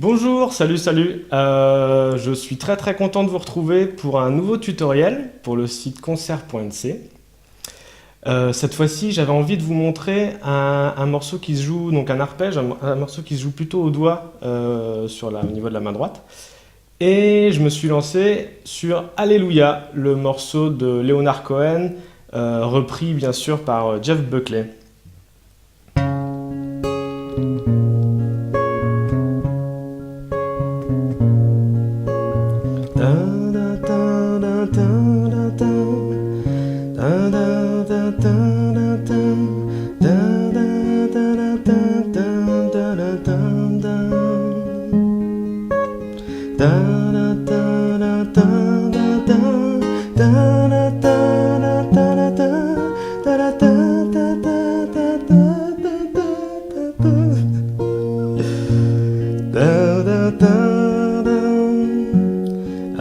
Bonjour, salut. Je suis très content de vous retrouver pour un nouveau tutoriel pour le site concert.nc. Cette fois-ci, j'avais envie de vous montrer un morceau qui se joue, donc un arpège, un morceau qui se joue plutôt au doigt au niveau de la main droite. Et je me suis lancé sur Alléluia, le morceau de Leonard Cohen, repris bien sûr par Jeff Buckley.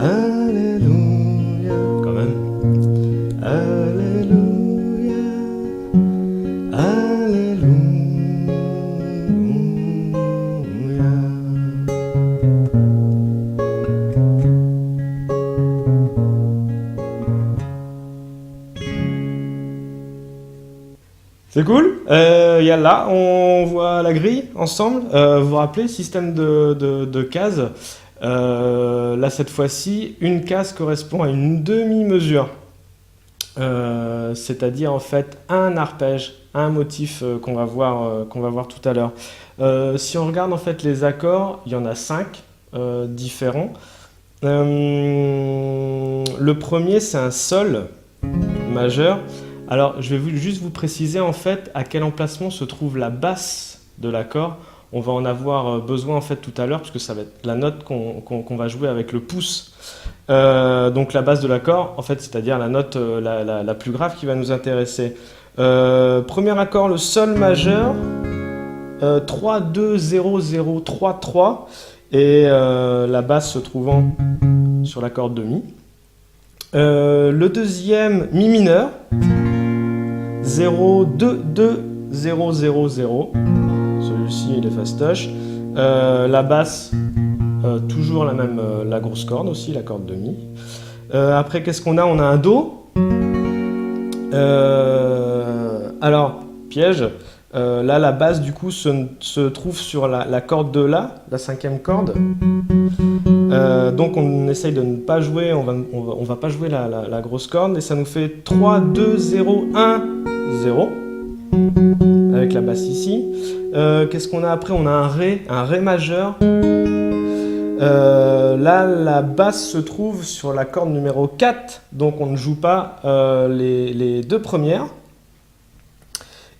Alléluia, quand même. Alléluia, Alléluia. C'est cool. Là, on voit la grille ensemble. Vous vous rappelez, système de cases. Là, cette fois-ci, une case correspond à une demi-mesure. C'est-à-dire en fait un arpège, un motif qu'on va voir tout à l'heure. Si on regarde en fait les accords, il y en a 5 différents. Le premier, c'est un sol majeur. Alors, je vais juste vous préciser en fait à quel emplacement se trouve la basse de l'accord. On va en avoir besoin en fait tout à l'heure parce que ça va être la note qu'on va jouer avec le pouce. Donc la base de l'accord, en fait, c'est-à-dire la note la plus grave qui va nous intéresser. Premier accord, le sol majeur, 3, 2, 0, 0, 3, 3, et la basse se trouvant sur la corde de mi. Le deuxième, mi mineur, 0, 2, 2, 0, 0, 0. Celui-ci, il est fastoche. La basse, toujours la même, la grosse corde aussi, la corde de mi. Après, qu'est-ce qu'on a? On a un do. Alors, piège. Là, la basse, du coup, se trouve sur la corde de la 5e corde. Donc, on essaye de ne pas jouer, on va pas jouer la grosse corde, et ça nous fait 3, 2, 0, 1, 0, avec la basse ici. Qu'est-ce qu'on a après? On a un ré majeur. Là, la basse se trouve sur la corde numéro 4, donc on ne joue pas les deux premières.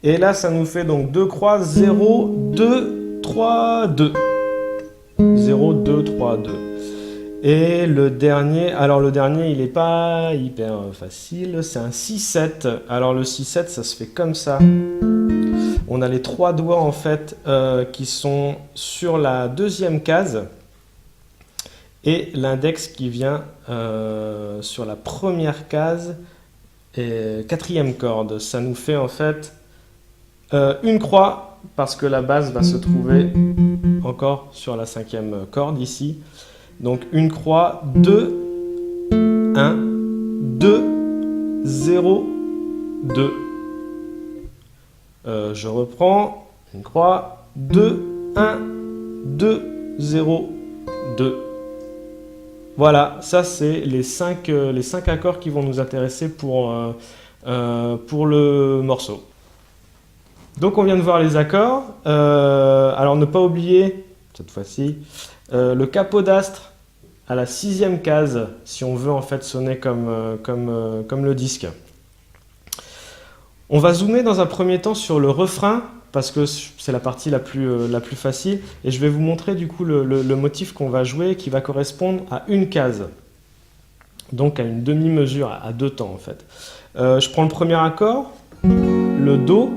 Et là, ça nous fait donc 2 croix, 0, 2, 3, 2. 0, 2, 3, 2. Et le dernier, il n'est pas hyper facile, c'est un 6-7. Alors le 6-7, ça se fait comme ça. On a les 3 doigts en fait qui sont sur la 2e case et l'index qui vient sur la première case et 4e corde. Ça nous fait en fait une croix parce que la basse va se trouver encore sur la 5e corde ici. Donc une croix, 2, 1, 2, 0, 2. Je reprends, une croix, 2, 1, 2, 0, 2. Voilà, ça c'est les 5 accords qui vont nous intéresser pour le morceau. Donc on vient de voir les accords. Alors ne pas oublier, cette fois-ci, le capodastre à la 6e case, si on veut en fait sonner comme le disque. On va zoomer dans un premier temps sur le refrain, parce que c'est la partie la plus facile, et je vais vous montrer du coup le motif qu'on va jouer, qui va correspondre à une case, donc à une demi-mesure, à 2 temps en fait. Je prends le premier accord, le Do.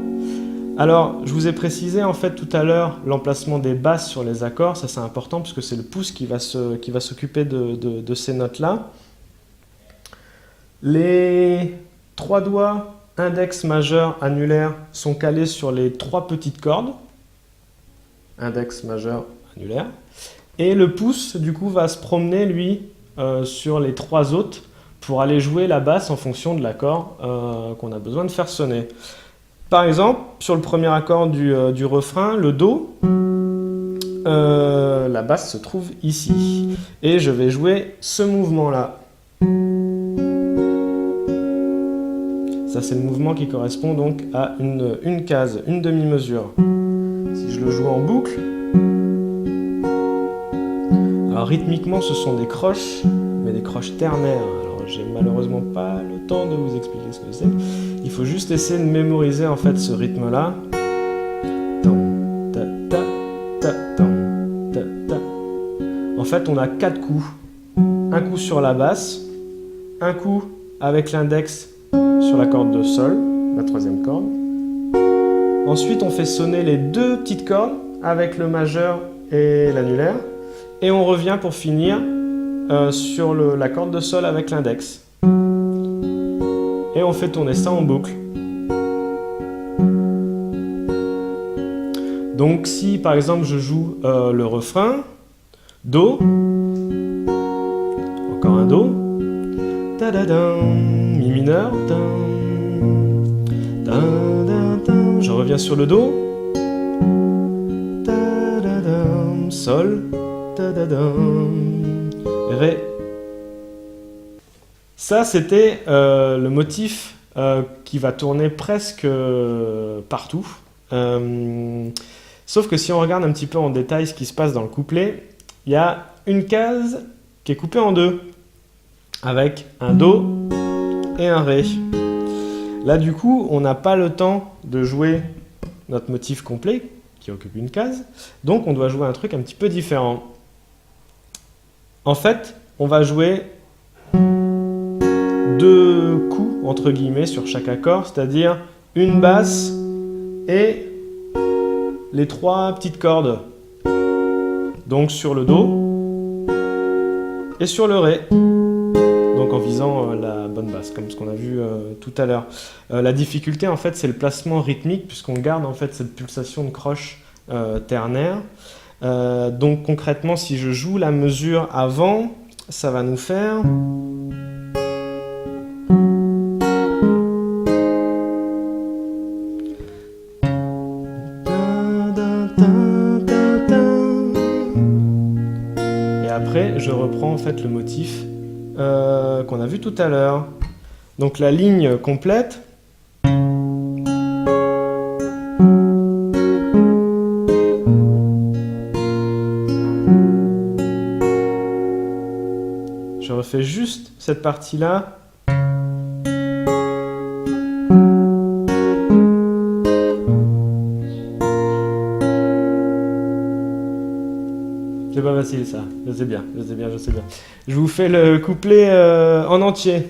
Alors, je vous ai précisé en fait tout à l'heure l'emplacement des basses sur les accords, ça c'est important puisque c'est le pouce qui va s'occuper de ces notes-là. Les 3 doigts index majeur annulaire sont calés sur les 3 petites cordes, index majeur annulaire, Et le pouce, du coup, va se promener, lui, sur les 3 autres pour aller jouer la basse en fonction de l'accord qu'on a besoin de faire sonner. Par exemple, sur le premier accord du refrain, le Do, la basse se trouve ici. Et je vais jouer ce mouvement-là. Ça, c'est le mouvement qui correspond donc à une case, une demi-mesure. Si je le joue en boucle, alors rythmiquement, ce sont des croches, mais des croches ternaires. Alors, j'ai malheureusement pas le temps de vous expliquer ce que c'est. Il faut juste essayer de mémoriser en fait ce rythme-là. En fait, on a 4 coups. Un coup sur la basse, un coup avec l'index sur la corde de Sol, la 3e corde. Ensuite, on fait sonner les 2 petites cordes avec le majeur et l'annulaire. Et on revient pour finir sur la corde de Sol avec l'index. Et on fait tourner ça en boucle. Donc si par exemple je joue le refrain, Do, encore un Do, Mi mineur, je reviens sur le Do, Sol, Ré. Ça c'était le motif qui va tourner presque partout. Sauf que si on regarde un petit peu en détail ce qui se passe dans le couplet, il y a une case qui est coupée en 2, avec un Do et un Ré. Là du coup, on n'a pas le temps de jouer notre motif complet, qui occupe une case, donc on doit jouer un truc un petit peu différent. En fait, on va jouer 2 coups, entre guillemets, sur chaque accord, c'est-à-dire une basse et les 3 petites cordes. Donc sur le Do et sur le Ré. Donc en visant la bonne basse, comme ce qu'on a vu tout à l'heure. La difficulté, en fait, c'est le placement rythmique, puisqu'on garde en fait cette pulsation de croche ternaire. Donc concrètement, si je joue la mesure avant, ça va nous faire... Après, je reprends en fait le motif qu'on a vu tout à l'heure. Donc la ligne complète. Je refais juste cette partie-là. C'est pas facile ça, je sais bien. Je vous fais le couplet en entier.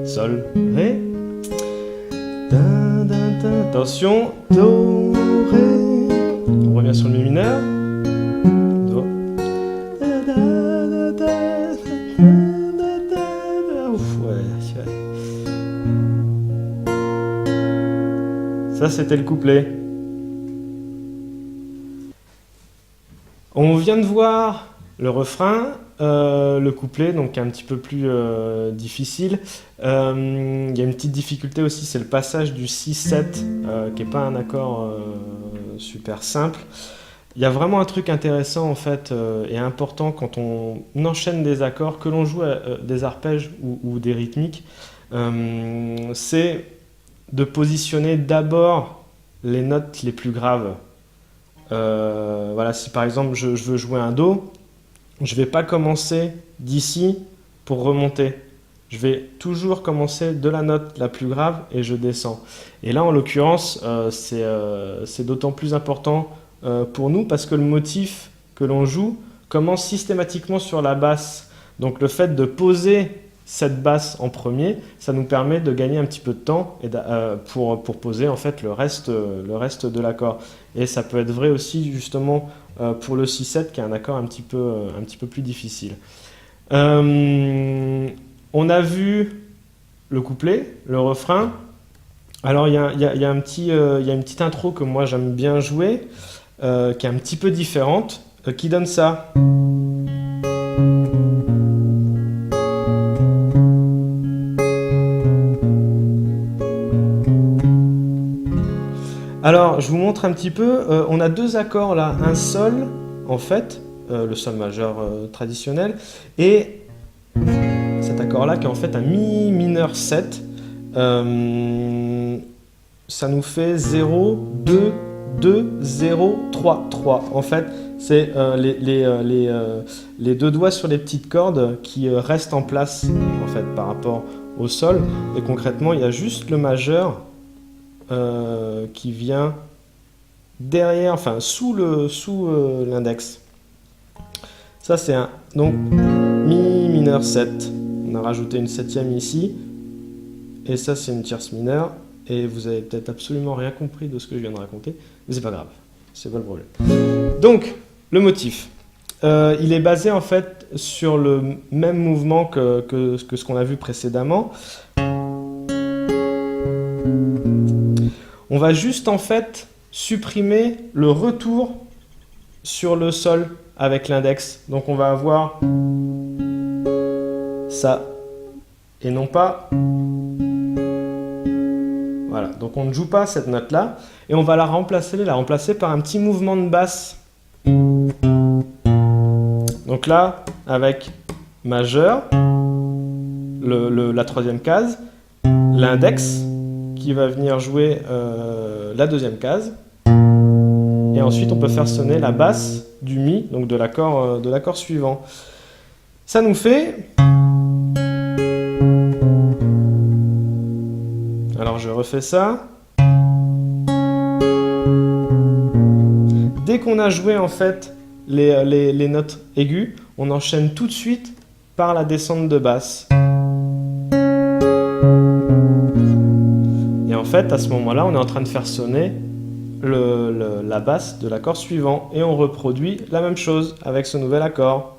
Sol, Ré. Attention, Do, Ré. On revient sur le Mi mineur. Do. Ça, c'était le couplet. On vient de voir le refrain, le couplet, donc un petit peu plus difficile. Il y a une petite difficulté aussi, c'est le passage du 6-7, qui n'est pas un accord super simple. Il y a vraiment un truc intéressant en fait et important quand on enchaîne des accords, que l'on joue des arpèges ou des rythmiques, c'est de positionner d'abord les notes les plus graves. Voilà, si par exemple je veux jouer un Do, je ne vais pas commencer d'ici pour remonter. Je vais toujours commencer de la note la plus grave et je descends. Et là en l'occurrence, c'est d'autant plus important pour nous parce que le motif que l'on joue commence systématiquement sur la basse. Donc le fait de poser cette basse en premier, ça nous permet de gagner un petit peu de temps et pour poser en fait le reste de l'accord. Et ça peut être vrai aussi justement pour le 6-7 qui est un accord un petit peu plus difficile. On a vu le couplet, le refrain. Alors il y a une petite intro que moi j'aime bien jouer, qui est un petit peu différente, qui donne ça. Alors je vous montre un petit peu, on a deux accords là, un sol en fait, le sol majeur traditionnel, et cet accord-là qui est en fait un mi mineur 7. Ça nous fait 0, 2, 2, 0, 3, 3. En fait, c'est les deux doigts sur les petites cordes qui restent en place en fait, par rapport au sol. Et concrètement, il y a juste le majeur qui vient derrière, enfin sous l'index. Ça c'est un donc mi mineur 7. On a rajouté une septième ici. Et ça c'est une tierce mineure. Et vous avez peut-être absolument rien compris de ce que je viens de raconter. Mais c'est pas grave. C'est pas le problème. Donc, le motif. Il est basé en fait sur le même mouvement que ce qu'on a vu précédemment. On va juste en fait supprimer le retour sur le sol avec l'index. Donc on va avoir ça et non pas... Voilà, donc on ne joue pas cette note-là et on va la remplacer par un petit mouvement de basse. Donc là, avec majeur, la troisième case, l'index qui va venir jouer la deuxième case. Et ensuite, on peut faire sonner la basse du mi, donc de l'accord suivant. Ça nous fait... Alors, je refais ça. Dès qu'on a joué, en fait, les notes aiguës, on enchaîne tout de suite par la descente de basse. Et en fait, à ce moment-là, on est en train de faire sonner la basse de l'accord suivant. Et on reproduit la même chose avec ce nouvel accord.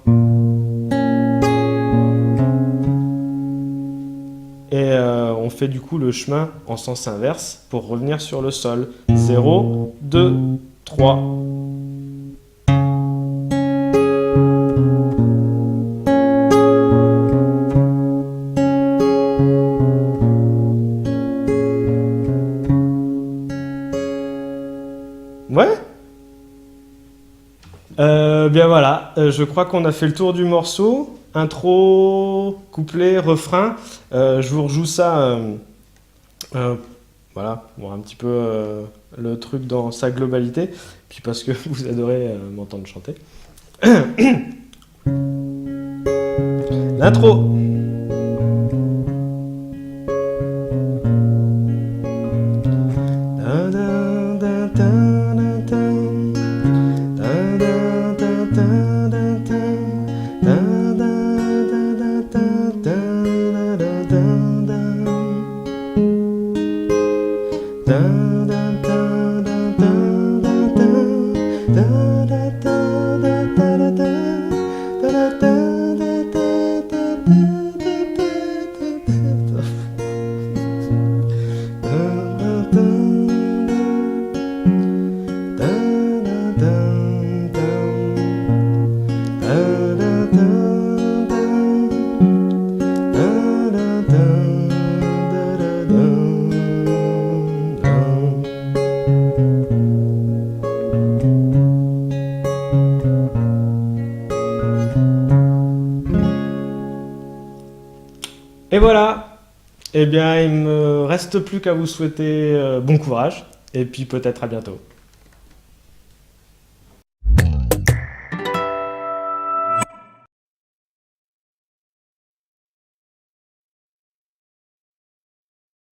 Et on fait du coup le chemin en sens inverse pour revenir sur le sol. 0, 2, 3. Ouais. Bien voilà, je crois qu'on a fait le tour du morceau. Intro, couplet, refrain. Je vous rejoue ça, voilà, voir un petit peu le truc dans sa globalité, puis parce que vous adorez m'entendre chanter. L'intro. Et voilà, eh bien il me reste plus qu'à vous souhaiter bon courage et puis peut-être à bientôt.